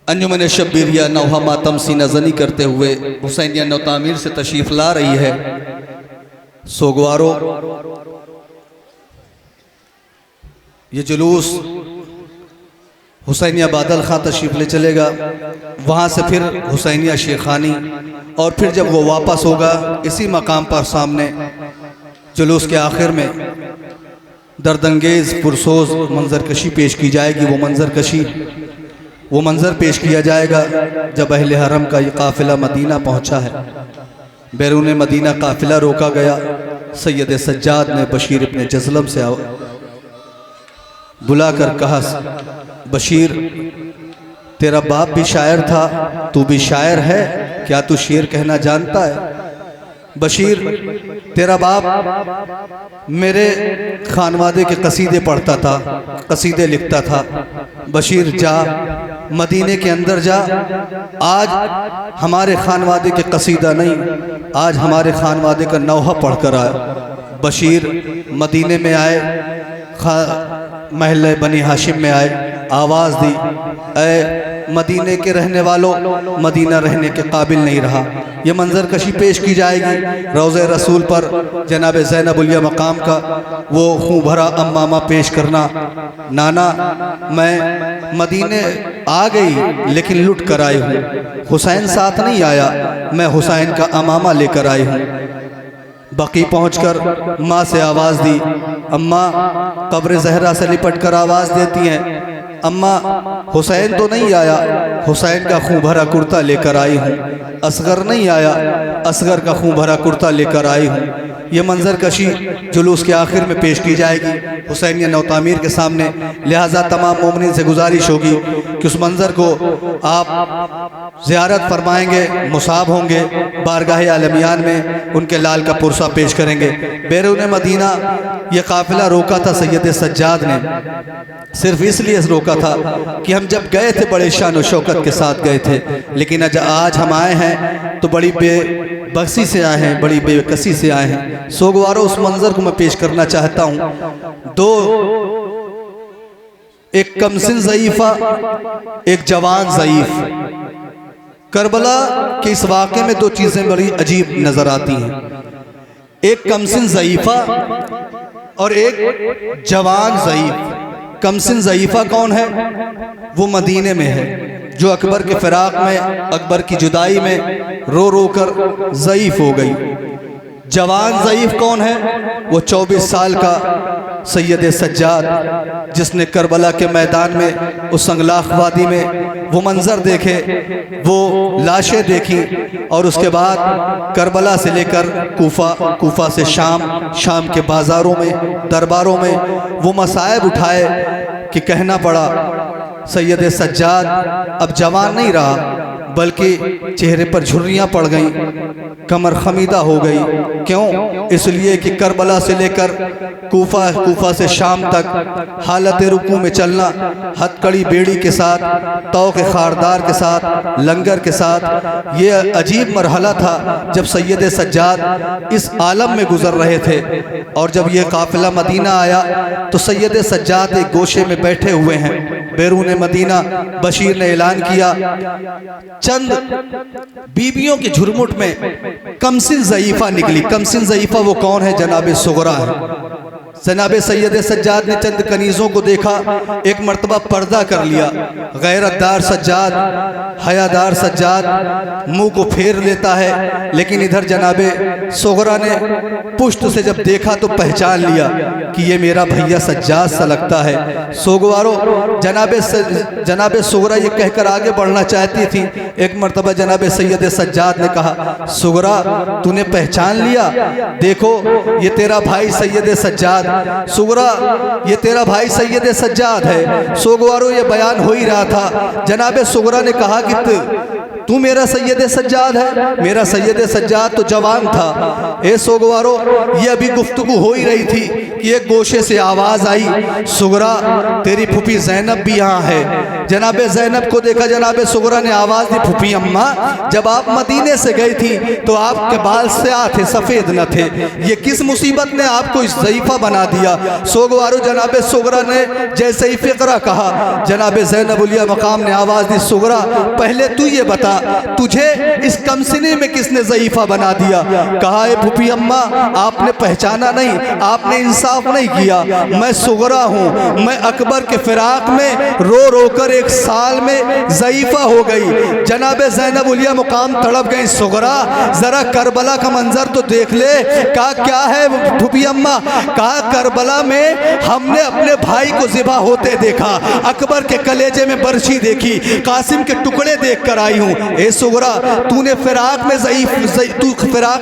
अंजुमन शब्बीरिया नौहा मातम सीना ज़नी करते हुए हुसैनिया नौ तामीर से तशरीफ़ ला रही है। सोगवारों, ये जुलूस हुसैनिया बादल खां तशरीफ़ ले चलेगा, वहाँ से फिर हुसैनिया शेखानी, और फिर जब वो वापस होगा इसी मकाम पर सामने जुलूस के आखिर में दर्दंगेज़ पुरसोज मंजरकशी पेश की जाएगी। वो मंज़र पेश किया जाएगा जब अहले हरम का ये काफ़िला मदीना पहुँचा है। बैरून मदीना काफ़िला रोका गया। सैयद सज्जाद ने बशीर इब्न जज़लम से बुलाकर कहा, बशीर तेरा बाप भी शायर था, तू भी शायर है, क्या तू शेर कहना जानता है? बशीर तेरा बाप मेरे खानवादे के कसीदे पढ़ता था, कसीदे लिखता था। बशीर जा, मदीने के अंदर जा, आज हमारे खानवादे के कसीदा नहीं, आज हमारे खानवादे का नौहा पढ़ कर आए। बशीर मदीने में आए, महल बनी हाशिम में आए, आवाज़ दी, ऐ मदीने के रहने वालों, मदीना रहने के काबिल नहीं रहा। ये मंजर कशी पेश की जाएगी रोज़े रसूल पर जनाब ज़ैनबुल मकाम का वो खूँ भरा अम्मामा पेश करना। नाना मैं मदीने आ गई लेकिन लुट कर आई हूँ, हुसैन साथ नहीं आया, मैं हुसैन का अमामा लेकर आई हूँ। बकी पहुंचकर माँ से आवाज़ दी, अम्मा कब्र ज़हरा से लिपट कर आवाज़ देती हैं, अम्मा हुसैन तो नहीं आया, हुसैन का खूँ भरा कुर्ता लेकर आई हूँ। असगर नहीं आया, असगर का खूँ भरा कुर्ता लेकर आई हूँ। ये मंजर कशी जुलूस के आखिर में पेश की जाएगी हुसैनिया नौ तामीर के सामने। लिहाजा तमाम मोमिनीन से गुजारिश होगी कि उस मंजर को आप ज़ियारत फरमाएंगे, मुसाब होंगे, बारगाह आलमियान में उनके लाल का पुरसा पेश करेंगे। बैरून मदीना ये काफ़िला रोका था सैयद सज्जाद ने, सिर्फ इसलिए रोका था कि हम जब गए थे बड़े शान और शौकत के साथ गए थे, लेकिन आज हम आए हैं तो बड़ी बेबसी से आए हैं, बड़ी बेकसी से आए हैं। सोगवारों, उस मंजर को मैं पेश करना चाहता हूँ। दो, एक कमसिन ज़ईफ़ा, एक जवान ज़ईफ़। करबला के इस वाक़े में दो चीज़ें बड़ी अजीब नज़र आती हैं, एक कमसिन ज़ईफ़ा और एक जवान ज़ईफ़। कमसिन ज़ईफ़ा कौन है? वो मदीने में है, जो अकबर के फ़िराक़ में, अकबर की जुदाई में रो रो कर ज़ईफ़ हो गई। जवान ज़ईफ़ कौन है? वो 24 साल का सैयद सज्जाद, जिसने करबला के मैदान में, उस संगलाख वादी में वो मंज़र देखे, वो लाशें देखी, और उसके बाद करबला से लेकर कूफा, कूफा से शाम, शाम के बाज़ारों में, दरबारों में वो मसाइब उठाए कि कहना पड़ा सैयद सज्जाद अब जवान नहीं रहा, बल्कि चेहरे पर झुर्रियाँ पड़ गईं, कमर खमीदा हो गई। क्यों? इसलिए कि करबला से लेकर कूफा, कूफा से शाम तक हालत रुकू में चलना, हथकड़ी बेड़ी के साथ, तौक़ खारदार के साथ, लंगर के साथ, ये अजीब मरहला था जब सैयद सज्जाद इस आलम में गुजर रहे थे। और जब ये काफ़िला मदीना आया तो सैयद सज्जाद एक गोशे में बैठे हुए हैं। बैरून मदीना बशीर ने ऐलान किया, चंद बीबियों के झुरमुट में कमसिन ज़ईफ़ा निकली। कमसिन ज़ईफ़ा वो कौन है? जनाब सुगरा है। जनाब सैयद सज्जाद ने चंद कनीज़ों को देखा, एक मर्तबा पर्दा कर लिया। गैरतदार सज्जाद, हयादार सज्जाद मुंह को फेर लेता है, लेकिन इधर जनाब सुगरा ने पुष्ट से जब देखा तो पहचान लिया कि ये मेरा भैया सज्जाद सा लगता है। सोगवारों, जनाब सुगरा ये कहकर आगे बढ़ना चाहती थी। एक मर्तबा जनाब सैयद सज्जाद ने कहा, सुगरा तूने पहचान लिया? देखो ये तेरा भाई सैयद सज्जाद। सुगरा, ये तेरा भाई सैयद सज्जाद है। सोगवारों, ये बयान हो ही रहा था। जनाब सुगरा ने कहा कि तू मेरा सैयद सज्जाद है? मेरा सैयद सज्जाद तो जवान था। ए सोगवारों, ये अभी गुफ्तगू हो ही रही थी कि एक गोशे से आवाज़ आई, सुगरा तेरी फूफी ज़ैनब भी यहाँ है। जनाब ज़ैनब को देखा, जनाब सुगरा ने आवाज़ दी, फूफी अम्मा जब आप मदीने से गई थी तो आपके बाल स्याह थे, सफ़ेद न थे, ये किस मुसीबत ने आपको इस ज़ईफ़ा बना दिया। सोगवारो जनाब सुगरा ने जैसे ही फ़िक्रा कहा, जनाब ज़ैनब उलिया मकाम ने आवाज़ दी, सुगरा पहले तू ये बता, तुझे इस कमसिनी में किसने ज़ईफ़ा बना दिया? कहा, ए फूफी अम्मा, आपने पहचाना नहीं, आपने इंसाफ नहीं किया। मैं सुगरा हूँ, मैं अकबर के फिराक में रो रो कर 1 साल में ज़ईफ़ा हो गई। जनाब ज़ैनब उलिया मुकाम तड़प गई, सुगरा ज़रा करबला का मंजर तो देख ले। कहा, क्या है फूफी अम्मा? कहा, करबला में हमने अपने भाई को ज़िबा होते देखा, अकबर के कलेजे में बर्छी देखी, कासिम के टुकड़े देख कर आई हूँ। ए सुगरा, तूने फिराक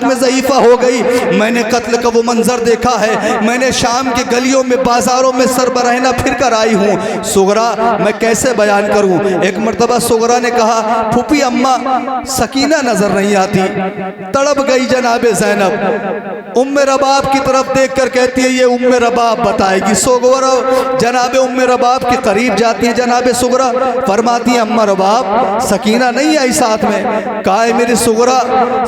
में ज़ईफ़ा हो गई, मैंने कत्ल का वो मंजर देखा है, मैंने शाम के गलियों में बाज़ारों में सरबराहना फिर कर आई हूँ। सुगरा, मैं कैसे बयान करूँ? एक मरतबा सुगरा ने कहा, फूफी अम्मा, सकीना नजर नहीं आती। तड़प गई जनाब ज़ैनब, उम्मे रबाब की तरफ देख कर कहती है, ये उम्मे रबाब बताएगी। सुगरा जनाब उम्मे रबाब के करीब जाती है, जनाब सुगरा फरमाती है, अम्मा रबाब, सकीना नहीं आई साथ में? कहा, है मेरी सुगरा,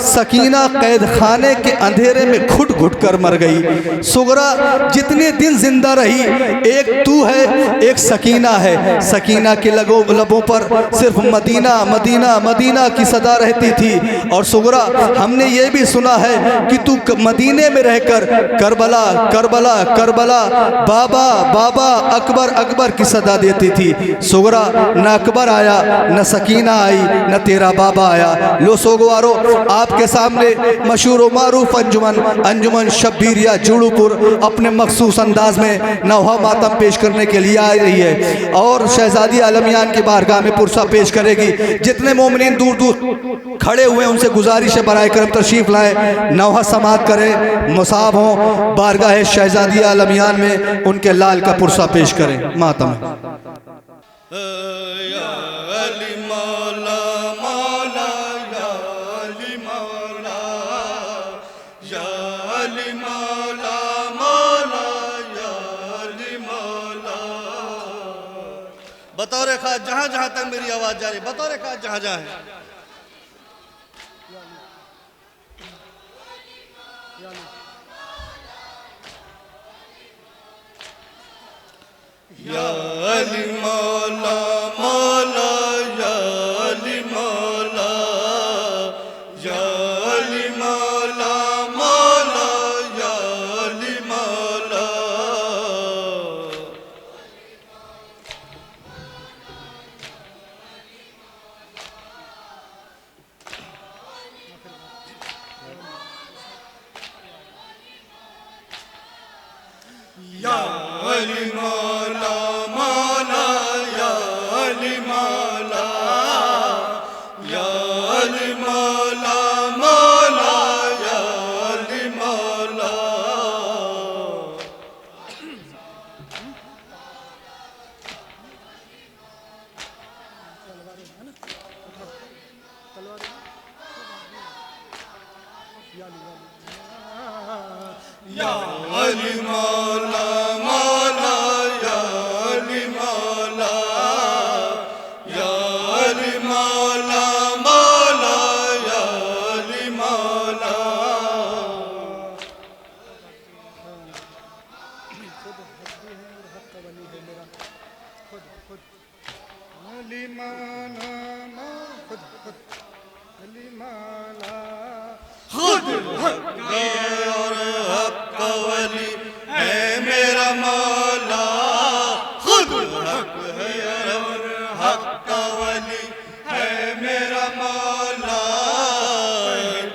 सकीना कैद खाने के अंधेरे में घुट घुट कर मर गई। सुगरा जितने दिन जिंदा रही, एक तू है, एक सकीना है। सकीना के लबों पर सिर्फ मदीना मदीना मदीना की सदा रहती थी। और सुगरा, हमने ये भी सुना है कि तू मदीने में रहकर करबला करबला करबला, बाबा बाबा, अकबर अकबर की सदा देती थी। सुगरा, न अकबर आया, न सकीना आई, न तेरा बाबा आया। लो सोगवारो, आपके सामने मशहूर व मारूफ अंजुमन शब्बीरिया जुड़ूपुर अपने मखसूस अंदाज में नौहा मातम पेश करने के लिए आ रही है और शहजादी आलमियान की बारगाह में पुरसा पेश करेगी। जितने मोमिनीन दूर दूर खड़े हुए उनसे गुजारिश है, बराए करम तशरीफ़ लाएँ, नौहा समात करें, मुसाब हों, बारगाह शहजादी आलमियान में उनके लाल का पुरसा पेश करें। मातम बतौर खास जहां जहां तक मेरी आवाज जा रही, बतौर खास जहां जहां है, या अली मौला मौला, या अली मौला, या अली मौला मौला, या अली मौला। या अली मौला मौला, या अली मौला, या अली मौला मौला, या अली मौला। या अली मौला मौला, या अली मौला, या अली मौला मौला, या अली मौला। खुद हक है और हक का वली है मेरा मौला, खुद हक है और हक का वली है मेरा मौला।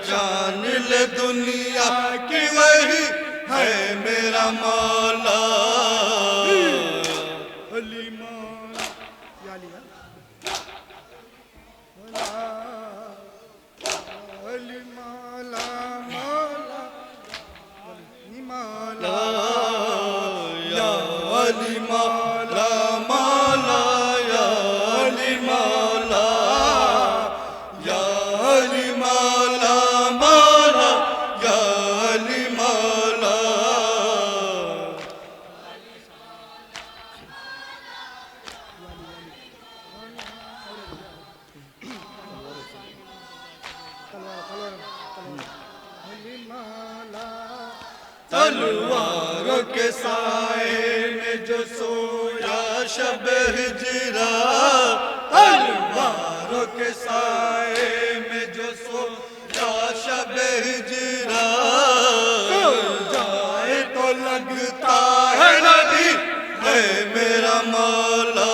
जान ले दुनिया की वही है मेरा मौला। अली मौला, अली मौला मौला, मौला, या अली मौला मौला, या अली मौला, या अली मौला मौला, या अली मौला। तलवारों के साए में जो सोया शब हिजरा, तलवारों के साए में जो सोया शब हिजरा, जाए तो लगता है नबी है मेरा मौला।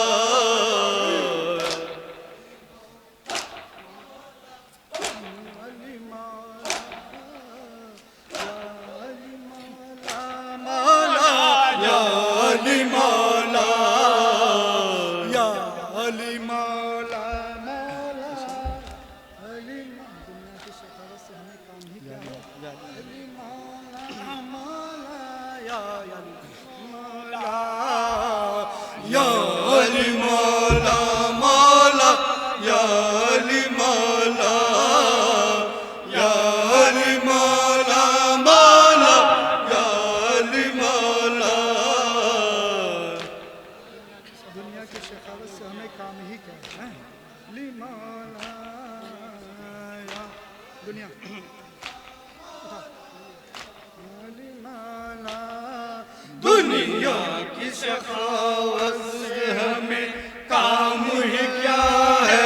दुनिया की सखावत से हमें काम ही क्या है,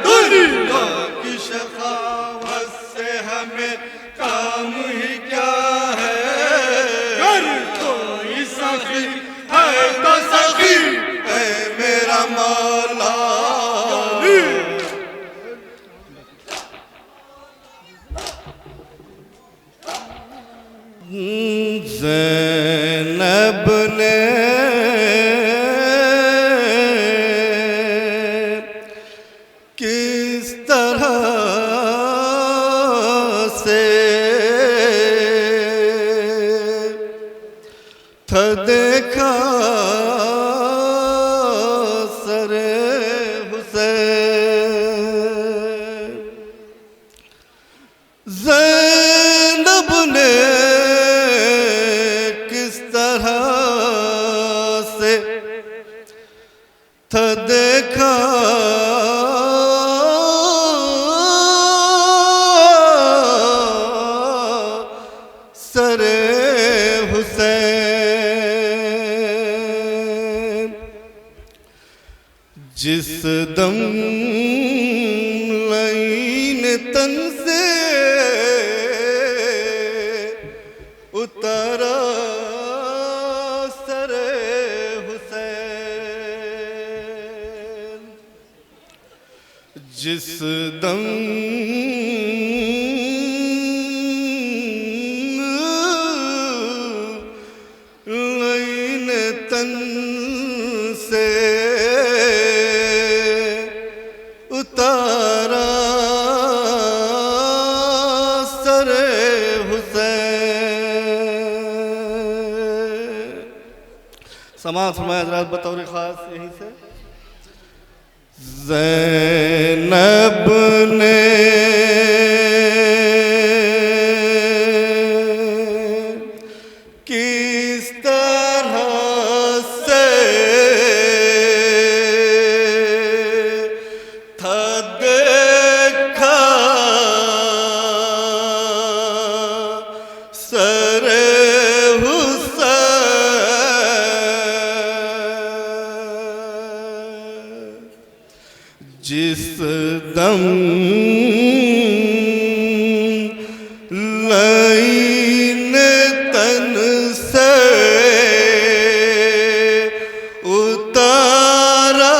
दुनिया की सखावत से हमें काम ही क्या है। अगर कोई सखी है तो सखी है मेरा मौला। ज़ैनब ने किस तरह से था देखा सरे हुसैन, ज़ैनब ने था देखा सरे हुसैन, जिस दम लाइन तन से उतारा जिस दम लाइन तन से उतारा सरे हुसैन। समाअत फरमाया हज़रात बतौर खास यहीं से। ज़ैनब ने किस तरह से था देखा सरे जिस दम लाइन तन से उतारा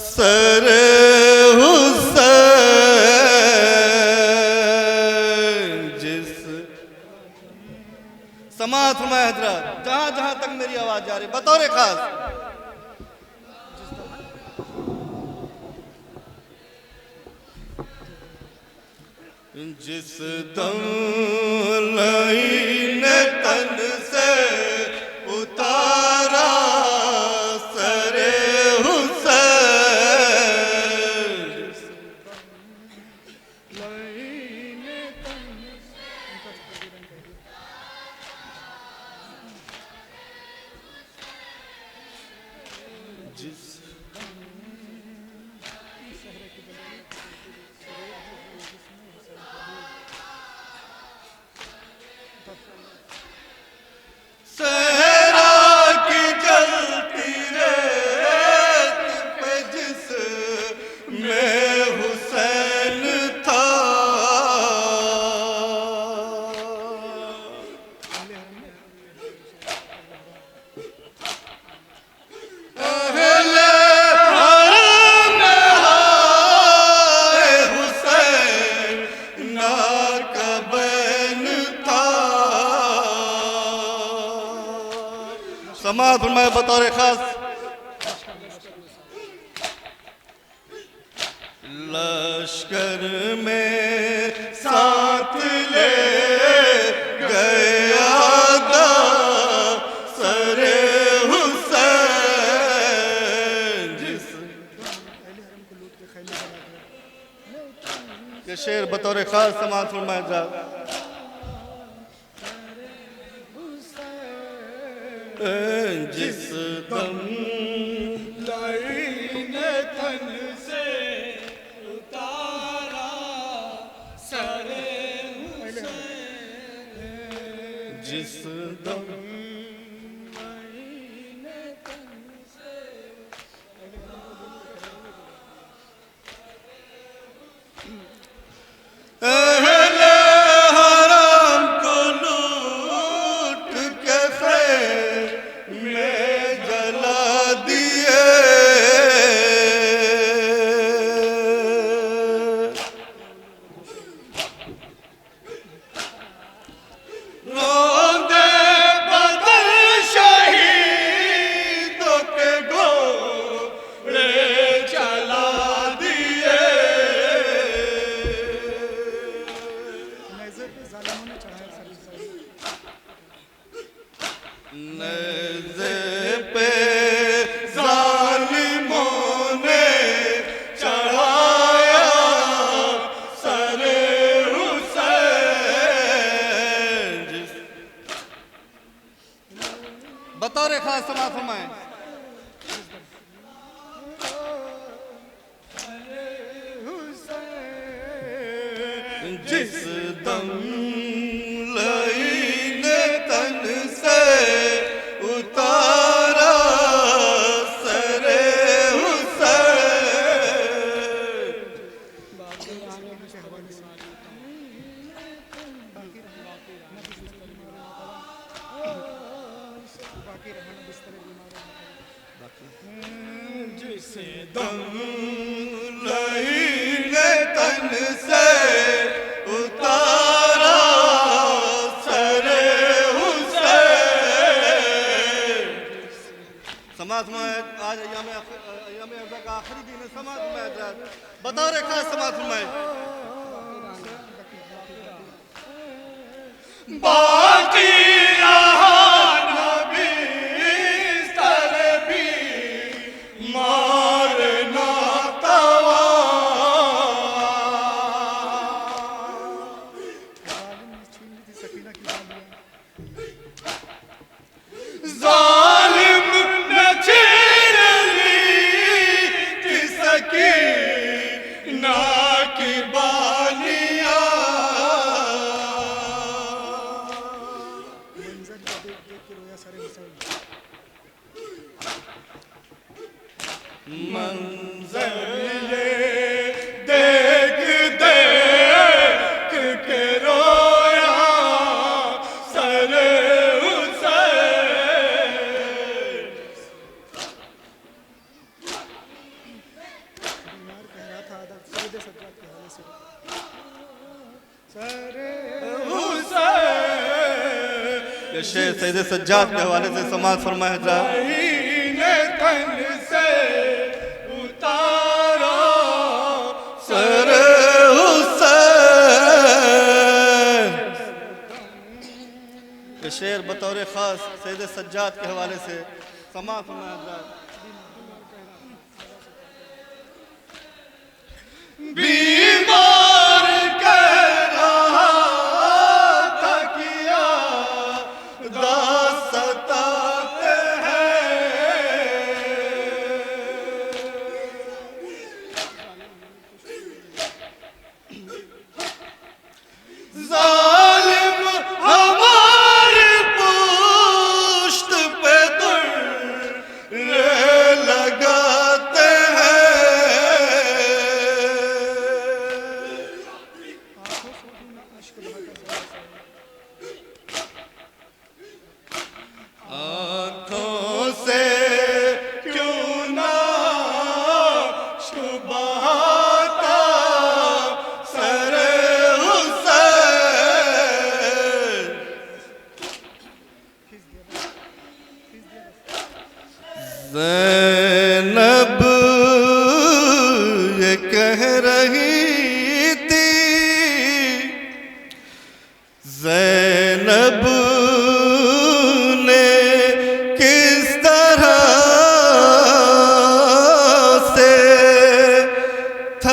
सरे हुसैन, जिस समाअत फरमाया हज़रात, जहां जहां तक मेरी आवाज जा रही बतौर खास। जिस दम लाइन तन से उतारा सरे हुसैन, जिस फरमाए बतौर खास, लश्कर में साथ ले गया दा सरे हुसैन जिस। ये शेर बतौर खास समाज फरमाया जा। जिस दम लईने तन से उतारा सरे हुसैन, जिस दम लईने तन से अहले हराम को लूट के खैर में जला दिए। रोंदे बदर शहीदों के घोड़े चला दिए। नेज़े पे ज़ालिमों ने चढ़ाया सरे हुसैन जिस। बतौर खास समाज फरमाएं। जिस दम लईने तन से उतारा सरे हुसैन। जिस दम लईने तन से उतारा सरे हुसैन। समाज में आज अय्याम अज़ा का आखिरी दिन है। समाज में बतौर खास समाज में बाकी रहा नबी सर भी मारना तवा। ज़ालिम ने छीन ली थी सकीना की बालियाँ। मंजर ये देख देख के रोया सरे हुसैन। ये शेर सैयद सज्जाद के हवाले से समाज फरमाया जा। तन से उतारा सरे हुसैन। ये शेर बतौर खास सैयद सज्जाद के हवाले से समाज फरमाया जा। बीमार कह रहा था किया दासताते हैं। ज़ालिम हमारी पुश्त पे तुर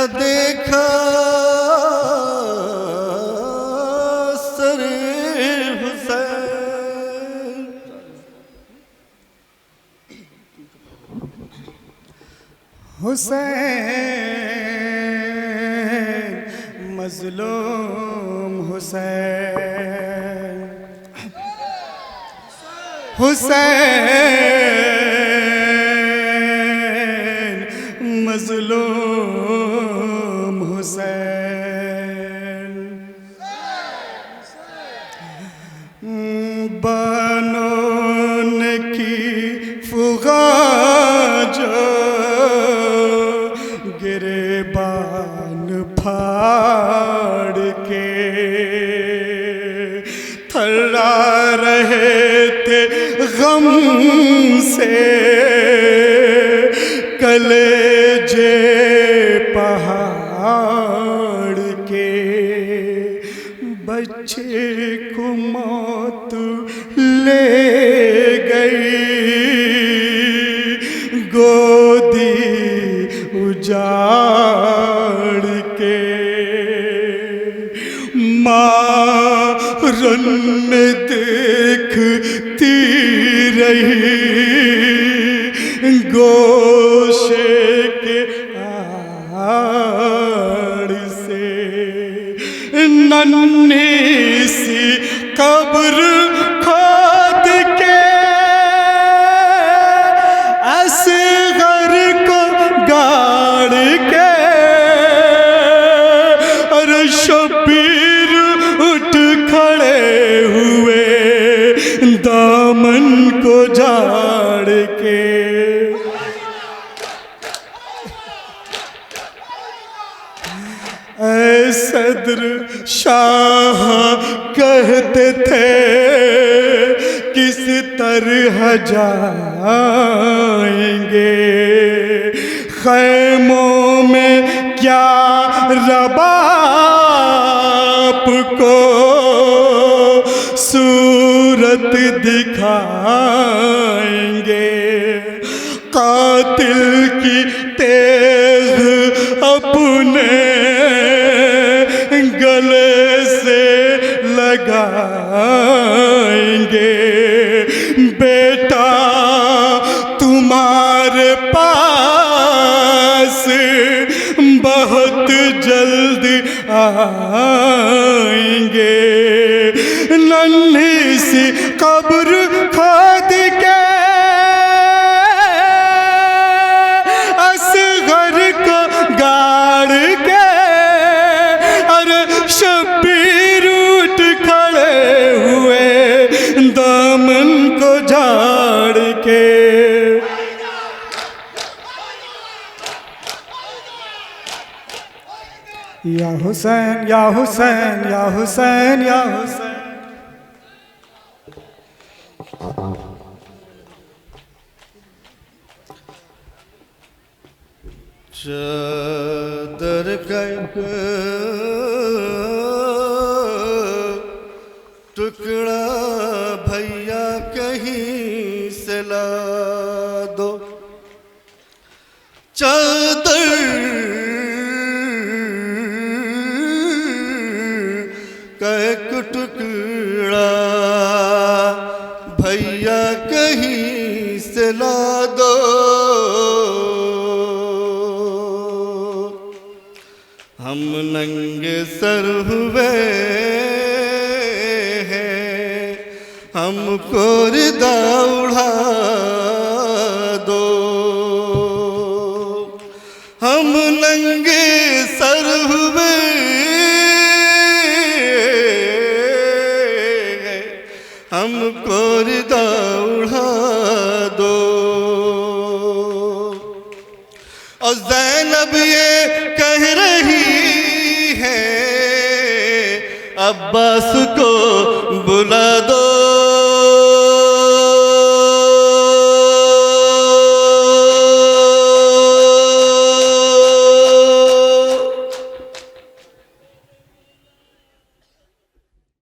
था देखा सरे हुसैन। हुसैन मजलूम हुसैन, हुसैन मजलूम हुसैन। बनोन की फुगा जो गिरेबान फाड़ के थर्रा रहे थे गम से कलेजे पहाड़ के। बच्चे को मौत ले गई गोदी उजाड़ के। माँ रन देखती रही गोशे के आड़ से। नन्ही सी कब्र खोद के असगर को गाड़ के और शबीर उठ खड़े हुए दामन को झाड़ के। ऐ सदर शाह कहते थे किस तरह जाएंगे खैमों में क्या रबाब को सूरत दिखाएंगे। कातिल की तेज अपने गले से लगाएंगे। बेटा तुम्हारे पास बहुत जल्द आएंगे। नन्ही सी कब्र खोद के असगर को गाड़ के अरे शबीर उठ खड़े हुए दामन को झाड़ के। या हुसैन या हुसैन या हुसैन या हुसैन। चादर का एक टुकड़ा भैया कहीं से ला दो। चादर का एक टुकड़ा भैया कहीं से ला दो। हम नंगे सर हुए हैं हमको रिदा उड़ा दो। हम नंगे सर हुए हैं हमको रिदा उड़ा दो। और ज़ैनब ये कह रही है अब्बास को